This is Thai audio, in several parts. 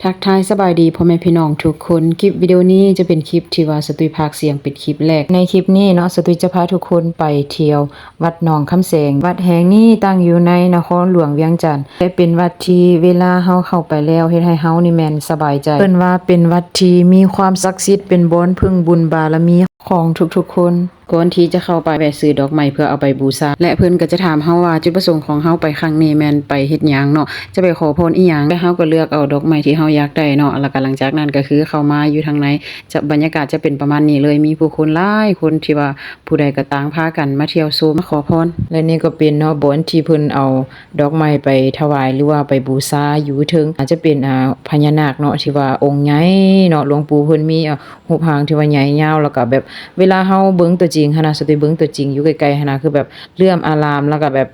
ทักทายสบายดีพ่อแม่พี่น้องทุกคนคลิปวิดีโอนี้จะเป็นคลิปที่ว่าสตุยภาคเสียงเป็นคลิปแรกในคลิปนี้เนาะสตุยจะพาทุกคนไปเที่ยววัดหนองคำแสงวัดแห่งนี้ตั้งอยู่ในนครหลวงเวียงจันทน์และเป็นวัดที่เวลาเฮาเข้าไปแล้วเฮ็ดให้เฮานี่แม่นสบายใจเพิ่นว่าเป็นวัดที่มีความศักดิ์สิทธิ์เป็นบ่อนพึ่งบุญบารมีของทุกๆคนก่อนที่จะเข้าไปแวะซื้อดอกไม้เพื่อเอาไปบูชาและเพิ่นก็จะถามเฮาว่าจุดประสงค์ของเฮาไปครั้งนี้แม่นไปเฮ็ดหยังเนาะจะไปขอพรอีหยังแล้วเฮาก็เลือกเอาดอกไม้ที่เฮาอยากได้เนาะแล้วก็หลังจากนั้นก็คือเข้ามาอยู่ทางในจะบรรยากาศจะเป็นประมาณนี้เลยมีผู้คนหลายคนที่ว่าผู้ใดก็ต่างพากันมาเที่ยวชมมาขอพรและนี่ก็เป็นเนาะบ่อนที่เพิ่นเอาดอกไม้ไปถวายหรือว่าไปบูชาอยู่ถึงอาจจะเป็นพญานาคเนาะที่ว่าองค์ใหญ่เนาะหลวงปู่เพิ่นมีรูปร่างที่ว่าใหญ่ยาวแล้วก็แบบเวลาเฮาเบิ่งตัวจริงหันน่ะสติเบิ่งตัวจริงอยู่ไกลๆหันน่ะคือแบบเลื่อมอารามแล้วก็แบบ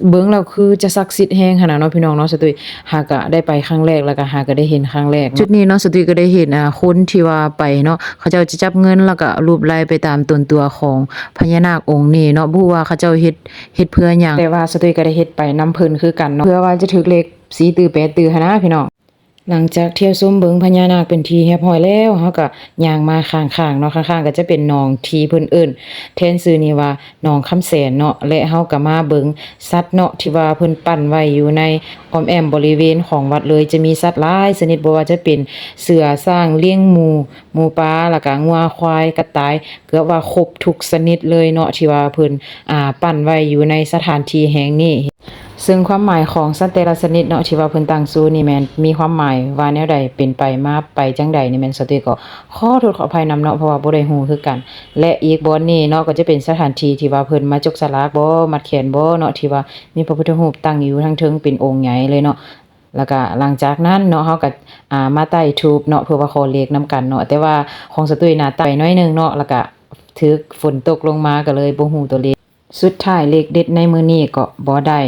เบิ่งแล้วคือจะศักดิ์สิทธิ์แฮงหันน่ะเนาะพี่น้องเนาะสตุยหากก็ได้ไปครั้งแรกแล้วก็หากก็ได้เห็นครั้งแรกจุดนี้เนาะสตุยก็ได้เห็นคนที่ว่าไปเนาะเขาเจ้าจะจับเงินแล้วก็รูปไล่ไปตามต้นตัวของพญานาคองค์นี้เนาะบ่ฮู้ว่าเขาเจ้าเฮ็ดเพื่อหยังแต่ว่าสตุยก็ได้เฮ็ดไปนำเพิ่นคือกันเนาะเพื่อว่าจะถึกเลข4ตือ8ตือหันนะพี่น้องหลังจากเที่ยวชมเบิงพญานาคเป็นทีเรียบร้อยแล้วเฮาก็ย่างมาข้างๆเนาะข้างๆก็จะเป็นหนองที่เพิ่นเอิ้นแทนชื่อนี้ว่าหนองคำแสนเนาะและเฮาก็มาเบิงสัตว์เนาะที่ว่าเพิ่นปั้นไว้อยู่ในอ้อมแอมบริเวณของวัดเลยจะมีสัตว์หลายชนิดบ่ว่าจะเป็นเสือช้างเลี้ยงหมูป่าแล้วก็งัวควายกระต่ายเกือบว่าครบทุกชนิดเลยเนาะที่ว่าเพิ่นปั้นไว้อยู่ในสถานที่แห่งนี้ซึ่งความหมายของสัตว์แต่ละชนิดเนาะที่ว่าเพิ่นตั้งชื่อนี่แม่นมีความหมายว่าแนวใดเป็นไปมาไปจังใดนี่แม่นสติก็ขอโทษขออภัยนำเนาะเพราะว่าบ่ได้ฮู้คือกันและอีกบ่อนนี้เนาะก็จะเป็นสถานที่ที่ว่าเพิ่นมาจกสลักบ่มัดแขนบ่เนาะที่ว่ามีพระพุทธรูปตั้งอยู่ทางเทิงเป็นองค์ใหญ่เลยเนาะแล้วก็หลังจากนั้นเนาะเฮาก็มาใต้ธูปเนาะเพื่อว่าขอเลขนำกันเนาะแต่ว่าของสตุ้ยน่ะใต้น้อยนึงเนาะแล้วก็ถึกฝนตกลงมาก็เลยบ่ฮู้ตัวเลขสุดท้ายเลขเด็ดในมื้อนี้ก็บ่ได้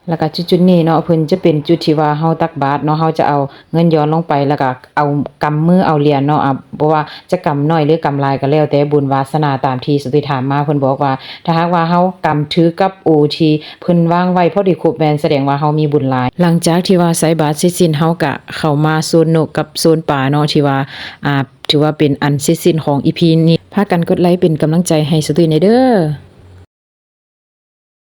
แล้วก็จุดๆนี้เนาะเพิ่นจะเป็นจุดที่ว่าเฮาตักบาตรเนาะเฮาจะเอาเงินย้อนลงไปแล้วก็เอากำมือเอาเหรียญเนาะบ่ว่าจะกำน้อยหรือกำหลายก็แล้วแต่บุญวาสนาตามที่สติถามมาเพิ่นบอกว่าถ้าหากว่าเฮากำถือกับโอที่เพิ่นวางไว้พอดีครบแม่นแสดงว่าเฮามีบุญหลายหลังจากที่ว่าใส่บาตรเสร็จสิ้นเฮาก็เข้ามาโซนนกกับโซนป่าเนาะที่ว่าถือว่าเป็นอันเสร็จสิ้นของ EP นี้พากันกดไลค์เป็นกำลังใจให้สตุยหน่อยเด้อ